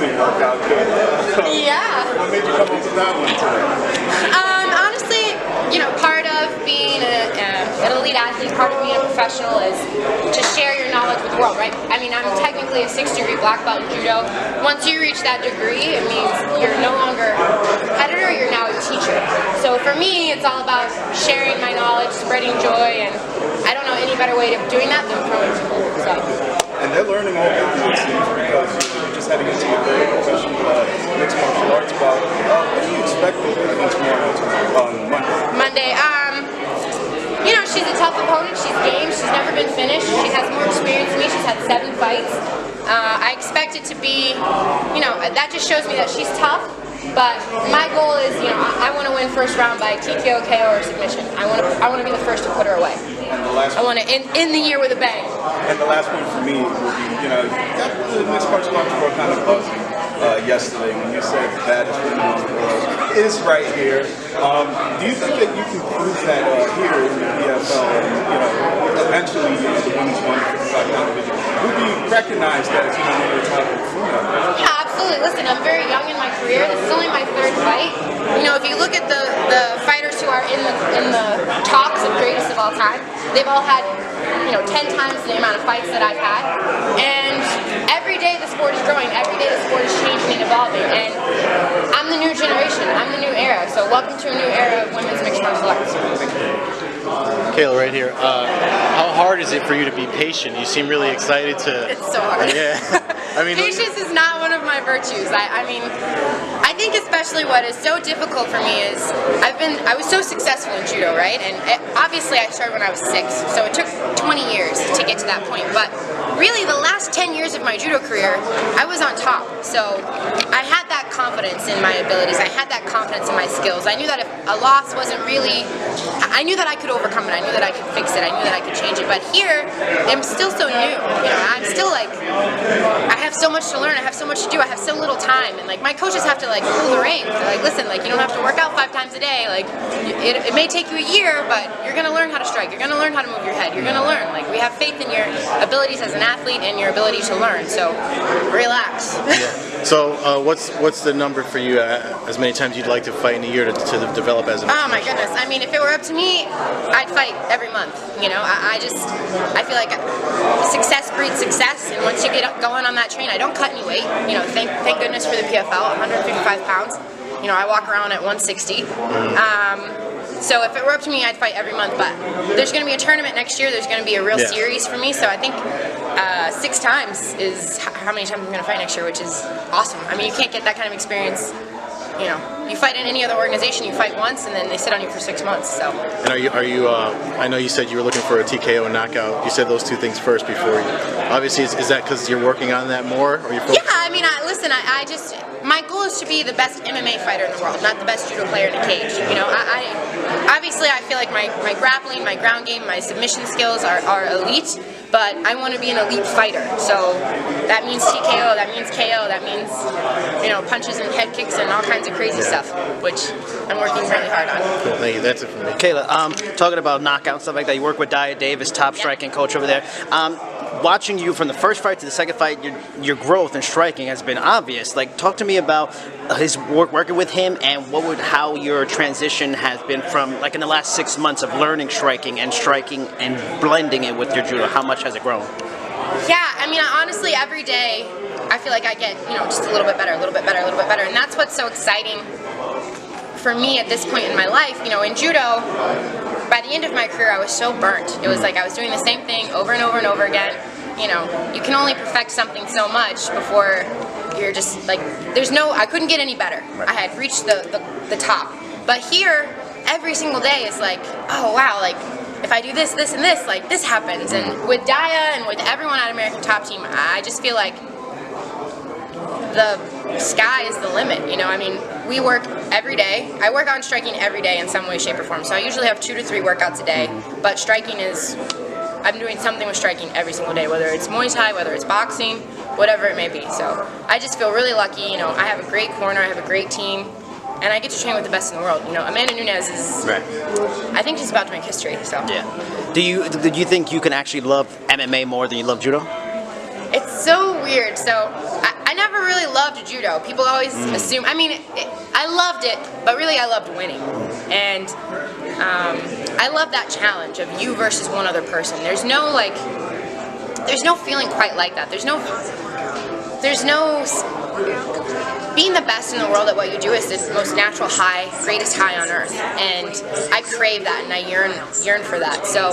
interesting workout, Kayla. Yeah. What made you come up with that one today? Honestly, you know, part of being an elite athlete, part of being a professional is to share your knowledge with the world, right? I mean, I'm technically a 6th-degree black belt in judo. Once you reach that degree, it means you're no longer a competitor, you're now a teacher. So for me, it's all about sharing my knowledge, spreading joy, and I don't know any better way of doing that than from school. So. And they're learning all over the seems because you're just heading into a very professional mixed martial arts bout. What do you expect against Moriel on Monday? You know, she's a tough opponent, she's game, she's never been finished, she has more experience than me, she's had 7 fights. I expect it to be, you know, that just shows me that she's tough, but my goal is, you know, I want to win first round by TKO, KO, or submission. I want to be the first to put her away. I want to end the year with a bang. And the last one for me would be, you know, the mixed martial arts world kind of buzzing yesterday when you said the baddest woman in the world is right here. Do you think that you can prove that here in the PFL and, you know, eventually the women's 155-pound division will be recognized as, you know, one of the top female? Yeah, absolutely. Listen, I'm very young in my career. This is only my 3rd fight. You know, if you look at the fighters who are in the talks of greatest of all time, they've all had, you know, 10 times the amount of fights that I've had. And every day the sport is growing. Every day the sport is changing and evolving. And I'm the new generation. I'm the new era. So welcome to a new era of women's mixed martial arts. Kayla, right here. How hard is it for you to be patient? You seem really excited to... It's so hard. Yeah. I mean, patience is not one of my virtues. I mean, I think especially what is so difficult for me is I was so successful in judo, right? And obviously I started when I was 6, so it took 20 years to get to that point. But really, the last 10 years of my judo career, I was on top. So I had that confidence in my abilities. I had that confidence in my skills. I knew that if a loss wasn't really, I knew that I could overcome it. I knew that I could fix it. I knew that I could change it. But here, I'm still so new. You know, I'm still like, I have so much to learn. I have so much to do. I have so little time. And like my coaches have to like pull the reins. They're like, listen, like you don't have to work out 5 times a day. Like it may take you a year, but you're gonna learn how to strike. You're gonna learn how to move your head. You're gonna learn. Like we have faith in your abilities as an athlete and your ability to learn. So relax. Yeah. So what's the number for you? As many times you'd like to fight in a year to develop as a mixed Oh my goodness! I mean, if it were up to me, I'd fight every month. You know, I feel like success breeds success, and once you get going on that train, I don't cut any weight. You know, thank goodness for the PFL, 155 pounds. You know, I walk around at 160. So if it were up to me, I'd fight every month. But there's going to be a tournament next year. There's going to be a real series for me. So I think 6 times is how many times I'm going to fight next year, which is awesome. I mean, you can't get that kind of experience. You know, you fight in any other organization, you fight once, and then they sit on you for 6 months. So. And are you? I know you said you were looking for a TKO and knockout. You said those 2 things first before you. Obviously, is that because you're working on that more, or you're? Yeah, I mean, listen, I just my goal is to be the best MMA fighter in the world, not the best judo player in a cage. You know, obviously I feel like my grappling, my ground game, my submission skills are elite. But I want to be an elite fighter, so that means TKO, that means KO, that means, you know, punches and head kicks and all kinds of crazy stuff, which I'm working really hard on. Cool, thank you. That's it for me. Kayla, talking about knockout and stuff like that, you work with Dia Davis, top striking coach over there. Watching you from the first fight to the second fight, your growth in striking has been obvious. Like, talk to me about his working with him and how your transition has been from, like, in the last 6 months of learning striking and blending it with your judo. How much has it grown? Yeah, I mean, honestly, every day I feel like I get, you know, just a little bit better, a little bit better, a little bit better, and that's what's so exciting for me at this point in my life. You know, in judo, by the end of my career, I was so burnt. It was like I was doing the same thing over and over and over again. You know, you can only perfect something so much before you're just like, I couldn't get any better. I had reached the top. But here, every single day is like, oh wow, like if I do this, this, and this, like this happens. And with Dia and with everyone at American Top Team, I just feel like the sky is the limit, you know. I mean, we work every day. I work on striking every day in some way, shape, or form. So I usually have 2 to 3 workouts a day, but striking is, I'm doing something with striking every single day, whether it's Muay Thai, whether it's boxing, whatever it may be. So I just feel really lucky, you know. I have a great corner, I have a great team, and I get to train with the best in the world. You know, Amanda Nunes is, I think she's about to make history, so. Yeah. Do you think you can actually love MMA more than you love judo? It's so weird. So I never never really loved judo. People always assume, I mean, I loved it, but really I loved winning. And I love that challenge of you versus one other person. There's no feeling quite like that. There's no being the best in the world at what you do is the most natural high, greatest high on earth, and I crave that and I yearn for that. So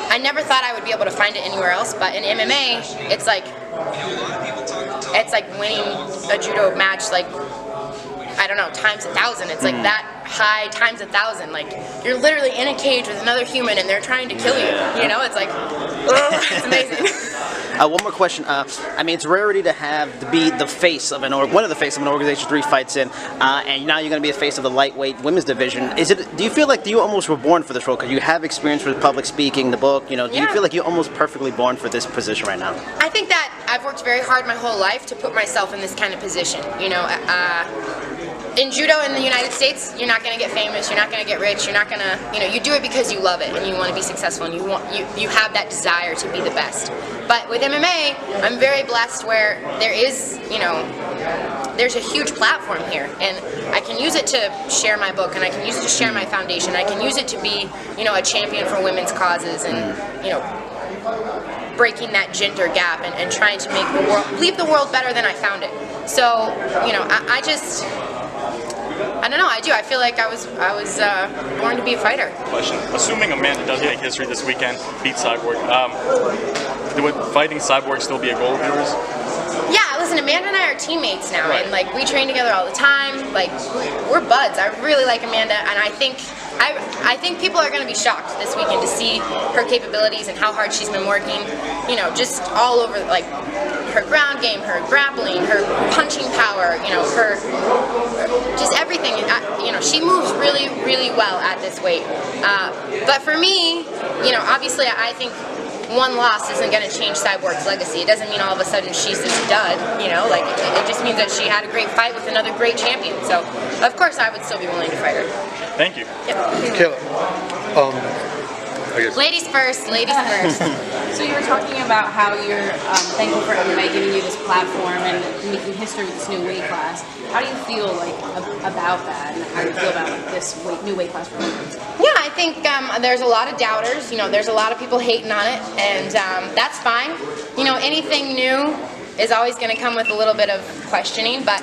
I never thought I would be able to find it anywhere else, but in MMA, it's like winning a judo match, like, I don't know, times 1,000. It's like that high times 1,000. Like, you're literally in a cage with another human and they're trying to kill you. You know, it's like, it's amazing. One more question. I mean, it's rarity to be the face of one of the face of an organization 3 fights in, and now you're going to be the face of the lightweight women's division. Do you feel like you almost were born for this role because you have experience with public speaking, the book? You know, do you feel like you're almost perfectly born for this position right now? I think that I've worked very hard my whole life to put myself in this kind of position. You know, in judo in the United States, you're not going to get famous, you're not going to get rich, you're not going to, you know, you do it because you love it and you want to be successful and you have that desire to be the best. But with MMA, I'm very blessed where there is, you know, there's a huge platform here, and I can use it to share my book, and I can use it to share my foundation. I can use it to be, you know, a champion for women's causes, and, you know, breaking that gender gap and trying to make the world, leave the world better than I found it. So, you know, I don't know, I do. I feel like I was born to be a fighter. Question. Assuming Amanda does make history this weekend, beat Cyborg, would fighting Cyborg still be a goal of yours? Yeah, listen, Amanda and I are teammates now, and like we train together all the time. Like we're buds. I really like Amanda, and I think people are going to be shocked this weekend to see her capabilities and how hard she's been working. You know, just all over, like her ground game, her grappling, her punching power. You know, her just everything. You know, she moves really, really well at this weight. But for me, you know, obviously, I think one loss isn't going to change Cyborg's legacy. It doesn't mean all of a sudden she's this dud, you know, like it just means that she had a great fight with another great champion. So, of course, I would still be willing to fight her. Thank you. Yep. Kayla, I guess. Ladies first, ladies first. So you were talking about how you're thankful for MMA giving you this platform and making history with this new weight class. How do you feel like about that, and how do you feel about this new weight class for women? Yeah, I think there's a lot of doubters. You know, there's a lot of people hating on it, and that's fine. You know, anything new is always going to come with a little bit of questioning, but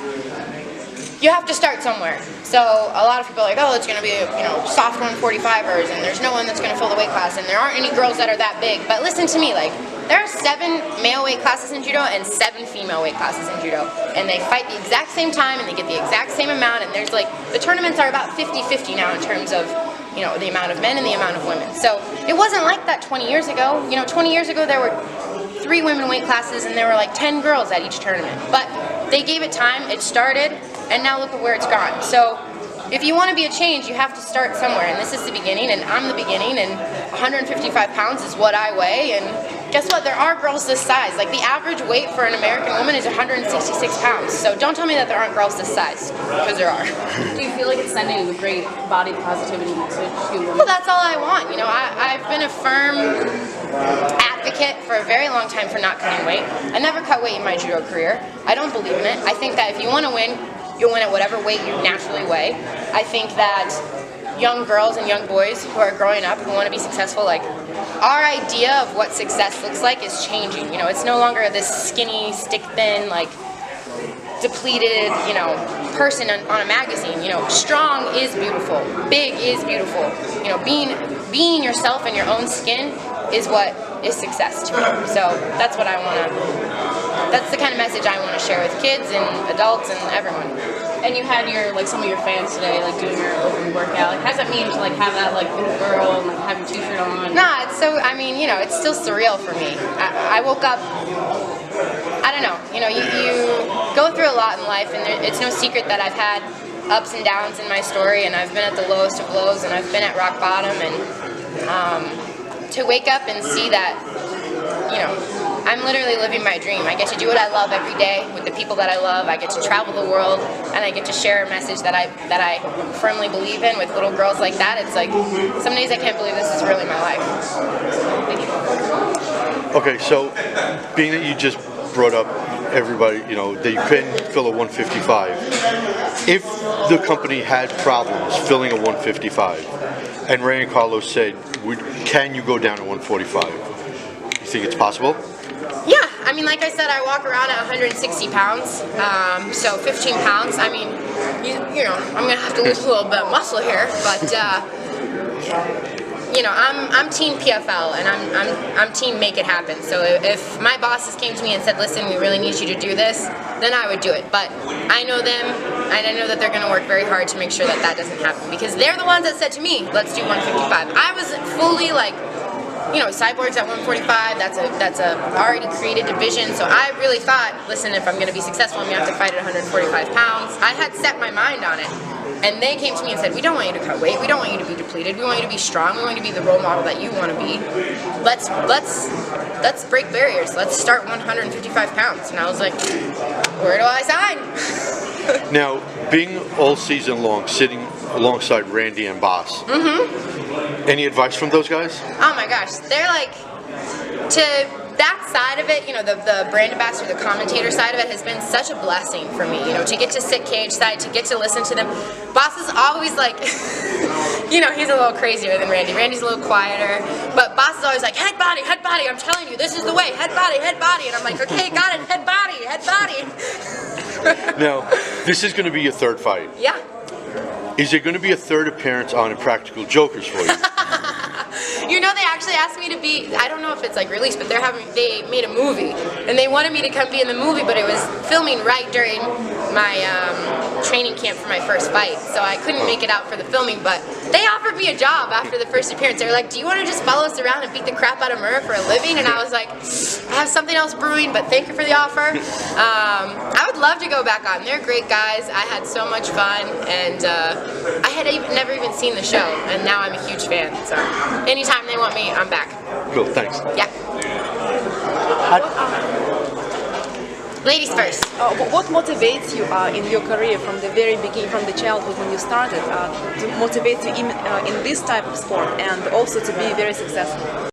you have to start somewhere. So a lot of people are like, oh, it's going to be, you know, soft 145ers, and there's no one that's going to fill the weight class, and there aren't any girls that are that big. But listen to me, like, there are 7 male weight classes in judo and 7 female weight classes in judo, and they fight the exact same time, and they get the exact same amount, and there's like, the tournaments are about 50-50 now in terms of, you know, the amount of men and the amount of women. So it wasn't like that 20 years ago. You know, 20 years ago there were 3 women weight classes, and there were like 10 girls at each tournament. But they gave it time, it started, and now look at where it's gone. So if you want to be a change, you have to start somewhere, and this is the beginning, and I'm the beginning, and 155 pounds is what I weigh, and guess what? There are girls this size. Like, the average weight for an American woman is 166 pounds, so don't tell me that there aren't girls this size, because there are. Do you feel like it's sending a great body positivity message to women? Well, that's all I want. You know, I've been a firm advocate for a very long time for not cutting weight. I never cut weight in my judo career. I don't believe in it. I think that if you want to win, you'll win at whatever weight you naturally weigh. I think that young girls and young boys who are growing up who want to be successful, like, our idea of what success looks like is changing. You know, it's no longer this skinny, stick-thin, like, depleted, you know, person on a magazine. You know, strong is beautiful. Big is beautiful. You know, being yourself in your own skin is what is success to me. So that's what I want to, that's the kind of message I want to share with kids and adults and everyone. And you had some of your fans today, like, doing your open workout. Like, how does that mean to, like, have that, like, little girl and, like, have your t-shirt on? Nah, it's so, I mean, you know, it's still surreal for me. I woke up, I don't know, you know, you go through a lot in life, and it's no secret that I've had ups and downs in my story, and I've been at the lowest of lows, and I've been at rock bottom, and to wake up and see that, you know, I'm literally living my dream. I get to do what I love every day with the people that I love. I get to travel the world, and I get to share a message that I firmly believe in with little girls like that. It's like, some days I can't believe this is really my life. Thank you. Okay, so being that you just brought up everybody, you know, that you couldn't fill a 155. If the company had problems filling a 155, and Ray and Carlos said, can you go down to 145? You think it's possible? Yeah, I mean, like I said, I walk around at 160 pounds, so 15 pounds. I mean, you know, I'm gonna have to lose a little bit of muscle here, but you know, I'm Team PFL, and I'm Team Make It Happen. So if my bosses came to me and said, "Listen, we really need you to do this," then I would do it. But I know them, and I know that they're gonna work very hard to make sure that that doesn't happen, because they're the ones that said to me, "Let's do 155." I was fully like, you know, Cyborg's at 145, that's a already created division, so I really thought, listen, if I'm going to be successful, I'm going to have to fight at 145 pounds. I had set my mind on it, and they came to me and said, we don't want you to cut weight, we don't want you to be depleted, we want you to be strong, we want you to be the role model that you want to be. Let's break barriers, let's start 155 pounds. And I was like, where do I sign? Now, being all season long, sitting alongside Randy and Boss, any advice from those guys? Oh my gosh, they're like, to that side of it, you know, the brand ambassador, the commentator side of it has been such a blessing for me, you know, to get to sit cage side, to get to listen to them. Boss is always like, you know, he's a little crazier than Randy. Randy's a little quieter, but Boss is always like, head body, I'm telling you, this is the way, head body, and I'm like, okay, got it, head body. Now, this is going to be your third fight. Yeah. Is there going to be a third appearance on Impractical Jokers for you? You know, they actually asked me to be, I don't know if it's like released, but they made a movie, and they wanted me to come be in the movie, but it was filming right during my training camp for my first fight, so I couldn't make it out for the filming, but they offered me a job after the first appearance. They were like, do you want to just follow us around and beat the crap out of Murrah for a living? And I was like, I have something else brewing, but thank you for the offer. I would love to go back on. They're great guys. I had so much fun, and I had never even seen the show, and now I'm a huge fan, so anytime they want me, I'm back. Cool, thanks. Yeah. Ladies first. What motivates you in your career from the very beginning, from the childhood when you started, to motivate you in this type of sport and also to be very successful?